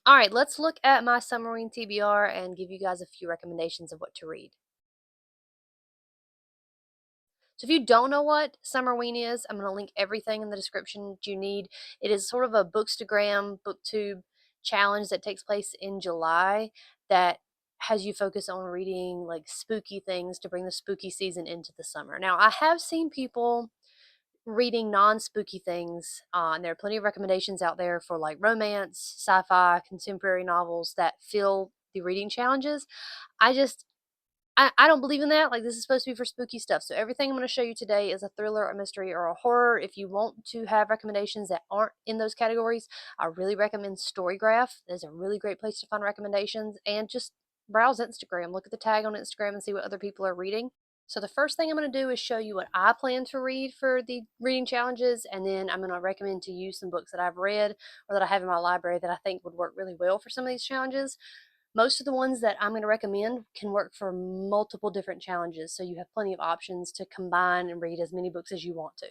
All right, let's look at my Summerween TBR and give you guys a few recommendations of what to read. So if you don't know what Summerween is, I'm going to link everything in the description that you need. It is sort of a Bookstagram, BookTube challenge that takes place in July that has you focus on reading like spooky things to bring the spooky season into the summer. Now, I have seen people reading non-spooky things, and there are plenty of recommendations out there for like romance, sci-fi, contemporary novels that fill the reading challenges. I just I don't believe in that. Like, this is supposed to be for spooky stuff. So everything I'm going to show you today is a thriller, a mystery, or a horror. If you want to have recommendations that aren't in those categories, I really recommend Storygraph. There's a really great place to find recommendations, and just browse Instagram. Look at the tag on Instagram and see what other people are reading. So the first thing I'm going to do is show you what I plan to read for the reading challenges, and then I'm going to recommend to you some books that I've read or that I have in my library that I think would work really well for some of these challenges. Most of the ones that I'm going to recommend can work for multiple different challenges, so you have plenty of options to combine and read as many books as you want to.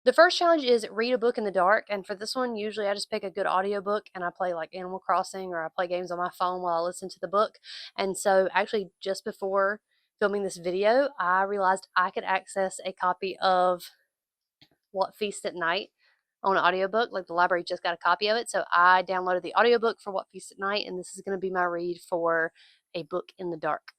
The first challenge is read a book in the dark, and for this one, usually I just pick a good audiobook and I play like Animal Crossing or I play games on my phone while I listen to the book. And so, actually, just before filming this video, I realized I could access a copy of What Feast at Night on an audiobook. Like, the library just got a copy of it. So I downloaded the audiobook for What Feast at Night, and this is going to be my read for A Book in the Dark.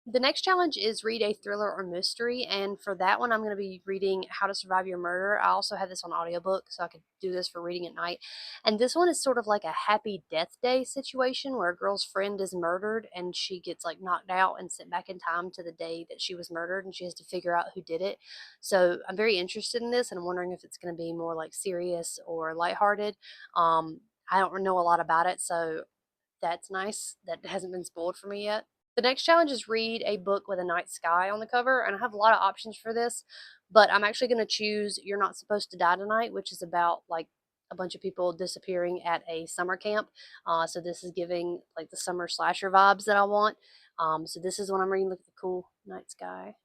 The next challenge is read a thriller or mystery, and for that one, I'm going to be reading How to Survive Your Murder. I also have this on audiobook, so I could do this for reading at night. And this one is sort of like a happy death day situation where a girl's friend is murdered and she gets like knocked out and sent back in time to the day that she was murdered, and she has to figure out who did it. So I'm very interested in this, and I'm wondering if it's going to be more like serious or lighthearted. I don't know a lot about it, so that's nice. That hasn't been spoiled for me yet. The next challenge is read a book with a night sky on the cover, and I have a lot of options for this, but I'm actually going to choose You're Not Supposed to Die Tonight, which is about like a bunch of people disappearing at a summer camp. So this is giving like the summer slasher vibes that I want. So this is what I'm reading. Look at the cool night sky.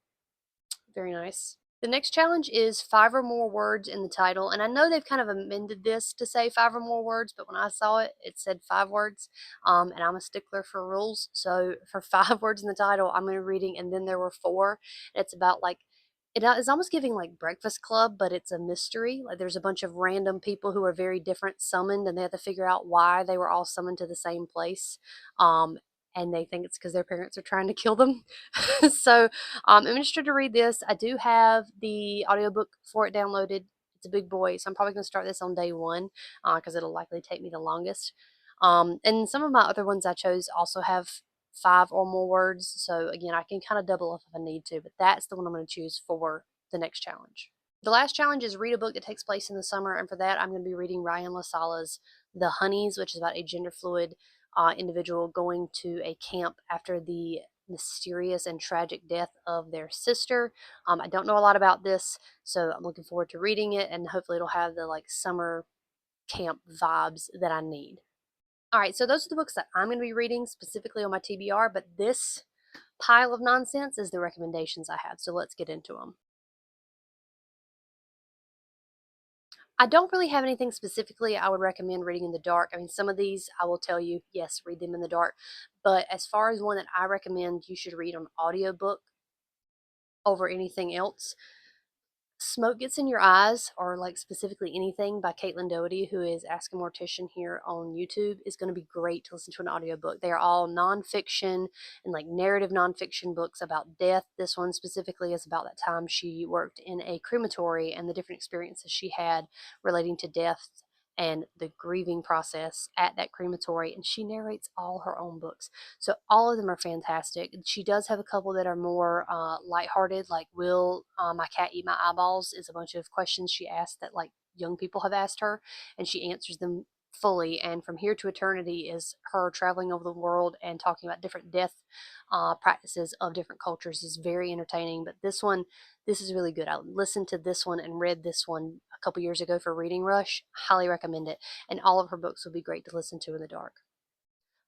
Very nice. The next challenge is 5 or more words in the title, and I know they've kind of amended this to say 5 or more words, but when I saw it, it said 5 words, and I'm a stickler for rules. So for 5 words in the title, I'm going to be reading, and then there were four. It's about like it is almost giving like Breakfast Club, but it's a mystery. Like, there's a bunch of random people who are very different summoned, and they have to figure out why they were all summoned to the same place. Um, and they think it's because their parents are trying to kill them. So I'm interested to read this. I do have the audiobook for it downloaded. It's a big boy, so I'm probably going to start this on day one because it'll likely take me the longest. And some of my other ones I chose also have 5 or more words. So again, I can kind of double up if I need to, but that's the one I'm going to choose for the next challenge. The last challenge is read a book that takes place in the summer, and for that, I'm going to be reading Ryan LaSala's The Honeys, which is about a gender fluid individual going to a camp after the mysterious and tragic death of their sister. I don't know a lot about this, so I'm looking forward to reading it, and hopefully it'll have the like summer camp vibes that I need. All right, so those are the books that I'm going to be reading specifically on my TBR, but this pile of nonsense is the recommendations I have. So let's get into them. I don't really have anything specifically I would recommend reading in the dark. I mean, some of these I will tell you, yes, read them in the dark. But as far as one that I recommend you should read on audiobook over anything else, Smoke Gets in Your Eyes, or like specifically anything by Caitlin Doherty, who is Ask a Mortician here on YouTube, is going to be great to listen to an audiobook. They are all nonfiction and like narrative nonfiction books about death. This one specifically is about that time she worked in a crematory and the different experiences she had relating to death and the grieving process at that crematory. And she narrates all her own books. So all of them are fantastic. She does have a couple that are more lighthearted, like "Will my cat eat my eyeballs?" is a bunch of questions she asked that like young people have asked her, and she answers them fully. And From Here to Eternity is her traveling over the world and talking about different death practices of different cultures. Is very entertaining. But this is really good. I listened to this one and read this one a couple years ago for Reading Rush. Highly recommend it. And all of her books would be great to listen to in the dark.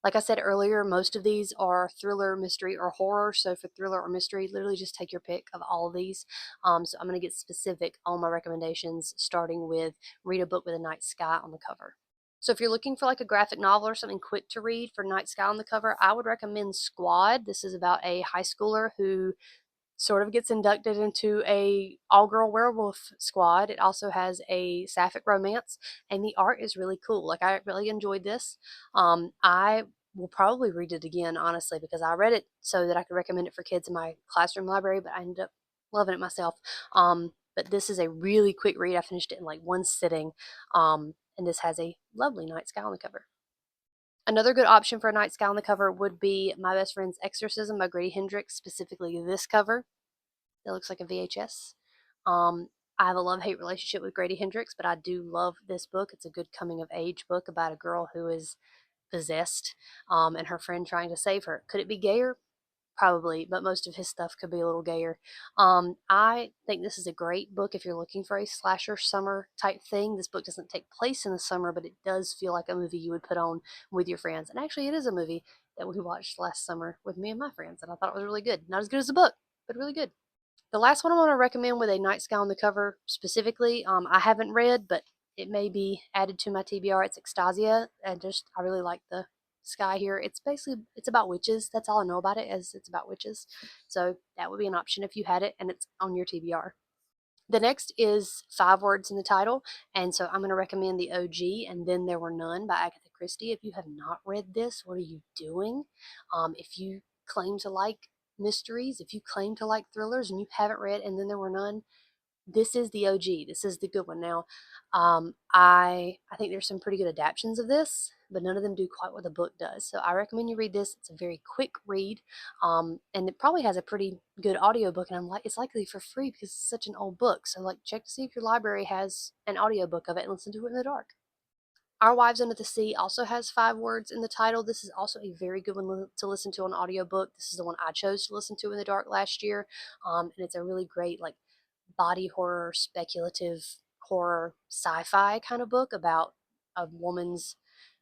Like I said earlier, most of these are thriller, mystery, or horror. So for thriller or mystery, literally just take your pick of all of these. So I'm going to get specific on my recommendations, starting with read a book with a night sky on the cover. So if you're looking for like a graphic novel or something quick to read for Night Sky on the Cover, I would recommend Squad. This is about a high schooler who sort of gets inducted into a all-girl werewolf squad. It also has a sapphic romance, and the art is really cool. Like, I really enjoyed this. I will probably read it again, honestly, because I read it so that I could recommend it for kids in my classroom library, but I ended up loving it myself. But this is a really quick read. I finished it in like one sitting, and this has a lovely night sky on the cover. Another good option for a night sky on the cover would be My Best Friend's Exorcism by Grady Hendrix, specifically this cover. It looks like a VHS. Um, I have a love-hate relationship with Grady Hendrix, but I do love this book. It's a good coming-of-age book about a girl who is possessed, and her friend trying to save her. Could it be gayer? Probably, but most of his stuff could be a little gayer. I think this is a great book if you're looking for a slasher summer type thing. This book doesn't take place in the summer, but it does feel like a movie you would put on with your friends. And actually, it is a movie that we watched last summer with me and my friends, and I thought it was really good. Not as good as the book, but really good. The last one I want to recommend with a night sky on the cover specifically, I haven't read, but it may be added to my TBR. It's Extasia, and just I really like the sky here. It's about witches. That's all I know about it, as it's about witches. So that would be an option if you had it, and it's on your TBR. The next is 5 words in the title, and so I'm going to recommend the OG, and Then There Were None by Agatha Christie. If you have not read this, what are you doing? If you claim to like mysteries, if you claim to like thrillers, and you haven't read And Then There Were None, this is the OG. This is the good one. Now, I think there's some pretty good adaptations of this, but none of them do quite what the book does. So I recommend you read this. It's a very quick read, and it probably has a pretty good audiobook. And it's likely for free because it's such an old book. So like, check to see if your library has an audiobook of it and listen to it in the dark. Our Wives Under the Sea also has 5 words in the title. This is also a very good one to listen to on audiobook. This is the one I chose to listen to in the dark last year, and it's a really great like body horror, speculative horror, sci-fi kind of book about a woman's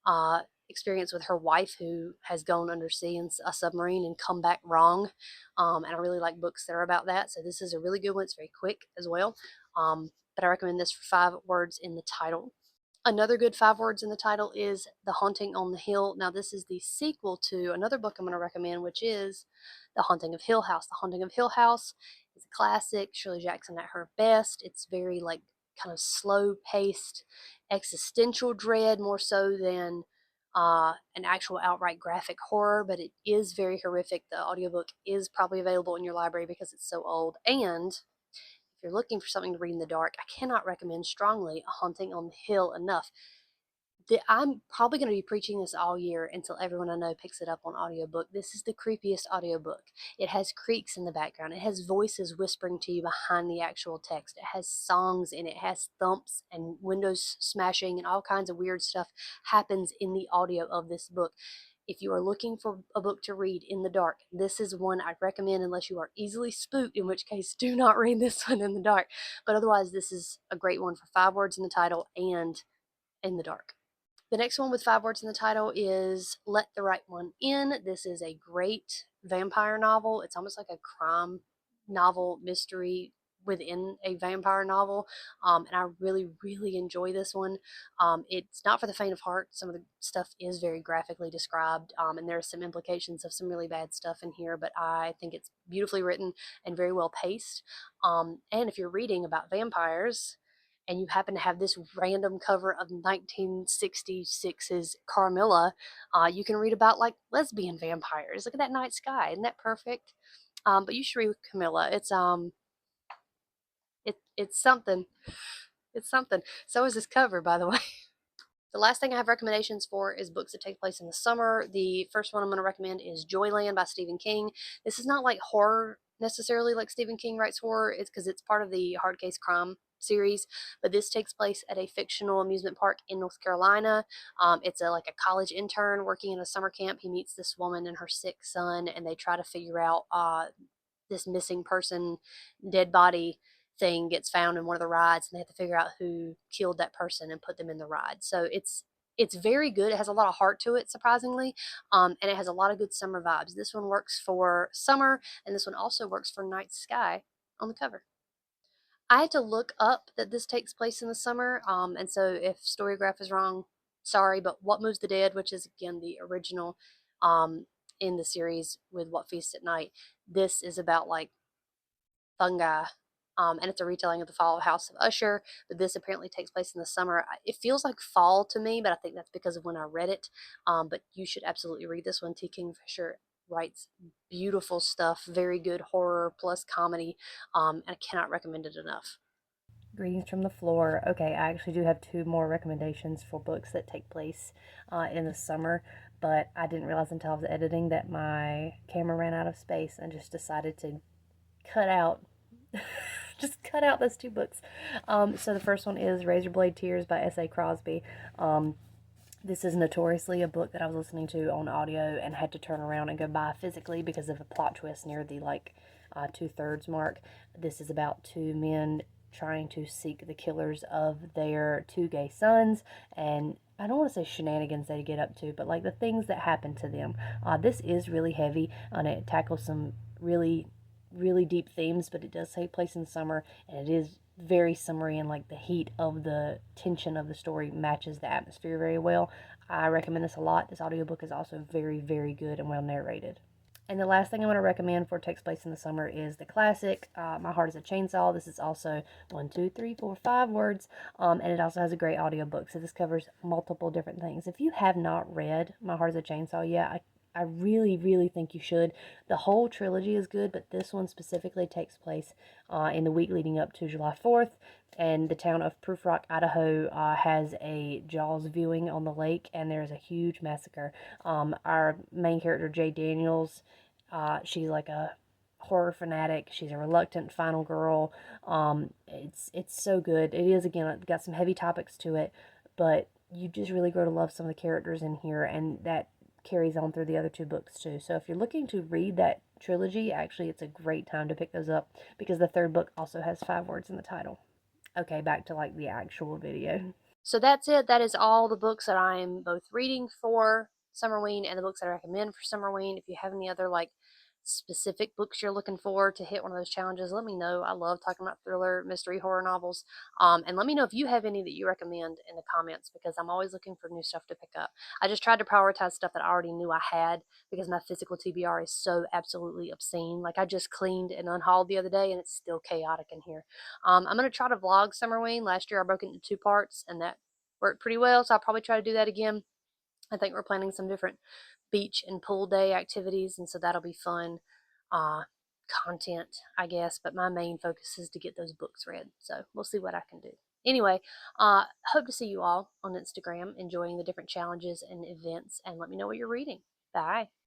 uh, experience with her wife who has gone undersea in a submarine and come back wrong. And I really like books that are about that. So this is a really good one. It's very quick as well. But I recommend this for 5 words in the title. Another good 5 words in the title is The Haunting on the Hill. Now, this is the sequel to another book I'm going to recommend, which is The Haunting of Hill House. The Haunting of Hill House is a classic. Shirley Jackson at her best. It's very like kind of slow paced existential dread more so than an actual outright graphic horror, but it is very horrific. The audiobook is probably available in your library because it's so old. And if you're looking for something to read in the dark, I cannot recommend strongly A Haunting on the Hill enough. I'm probably going to be preaching this all year until everyone I know picks it up on audiobook. This is the creepiest audiobook. It has creaks in the background. It has voices whispering to you behind the actual text. It has songs in it. It has thumps and windows smashing and all kinds of weird stuff happens in the audio of this book. If you are looking for a book to read in the dark, this is one I'd recommend unless you are easily spooked, in which case do not read this one in the dark. But otherwise, this is a great one for 5 words in the title and in the dark. The next one with 5 words in the title is Let the Right One In. This is a great vampire novel. It's almost like a crime novel mystery within a vampire novel. And I really, really enjoy this one. It's not for the faint of heart. Some of the stuff is very graphically described, and there are some implications of some really bad stuff in here, but I think it's beautifully written and very well paced. And if you're reading about vampires, and you happen to have this random cover of 1966's Carmilla, you can read about like lesbian vampires. Look at that night sky, isn't that perfect? But you should read Camilla. It's something. It's something. So is this cover, by the way. The last thing I have recommendations for is books that take place in the summer. The first one I'm going to recommend is Joyland by Stephen King. This is not like horror necessarily like Stephen King writes horror. It's because it's part of the Hard Case Crime series, but this takes place at a fictional amusement park in North Carolina. It's like a college intern working in a summer camp. He meets this woman and her sick son, and they try to figure out this missing person, dead body thing gets found in one of the rides, and they have to figure out who killed that person and put them in the ride. So it's very good. It has a lot of heart to it, surprisingly, and it has a lot of good summer vibes. This one works for summer, and this one also works for night sky on the cover. I had to look up that this takes place in the summer, and so if Storygraph is wrong, sorry, but What Moves the Dead, which is again the original um, in the series with What Feasts at Night. This is about like fungi. And it's a retelling of the Fall of House of Usher, but this apparently takes place in the summer. It feels like fall to me, but I think that's because of when I read it. But you should absolutely read this one. T. Kingfisher writes beautiful stuff, very good horror plus comedy, and I cannot recommend it enough. Greetings from the floor. Okay, I actually do have two more recommendations for books that take place in the summer, but I didn't realize until I was editing that my camera ran out of space and just decided to cut out just cut out those two books. So the first one is Razorblade Tears by S.A. Crosby. Um, this is notoriously a book that I was listening to on audio and had to turn around and go buy physically because of a plot twist near the two-thirds mark. This is about two men trying to seek the killers of their two gay sons, and I don't want to say shenanigans they get up to, but like the things that happen to them. This is really heavy and it tackles some really deep themes, but it does take place in summer and it is very summery, and like the heat of the tension of the story matches the atmosphere very well. I recommend this a lot. This audiobook is also very good and well narrated. And the last thing I want to recommend for takes place in the summer is the classic My Heart is a Chainsaw. This is also 1, 2, 3, 4, 5 words, and it also has a great audiobook. So this covers multiple different things. If you have not read My Heart is a Chainsaw yet, I really think you should. The whole trilogy is good, but this one specifically takes place in the week leading up to July 4th, and the town of Proof Rock, Idaho has a Jaws viewing on the lake, and there's a huge massacre. Our main character, Jay Daniels, she's like a horror fanatic. She's a reluctant final girl. It's so good. It is, again, got some heavy topics to it, but you just really grow to love some of the characters in here, and that carries on through the other two books too. So if you're looking to read that trilogy, actually it's a great time to pick those up because the third book also has 5 words in the title. Okay, back to like the actual video. So that's it. That is all the books that I am both reading for Summerween and the books that I recommend for Summerween. If you have any other like specific books you're looking for to hit one of those challenges, let me know. I love talking about thriller, mystery, horror novels. And let me know if you have any that you recommend in the comments because I'm always looking for new stuff to pick up. I just tried to prioritize stuff that I already knew I had because my physical TBR is so absolutely obscene. Like I just cleaned and unhauled the other day and it's still chaotic in here. I'm going to try to vlog Summerween. Last year I broke it into two parts and that worked pretty well, so I'll probably try to do that again. I think we're planning some different beach and pool day activities, and so that'll be fun uh, content, I guess. But my main focus is to get those books read, so we'll see what I can do. Anyway, hope to see you all on Instagram enjoying the different challenges and events, and let me know what you're reading. Bye.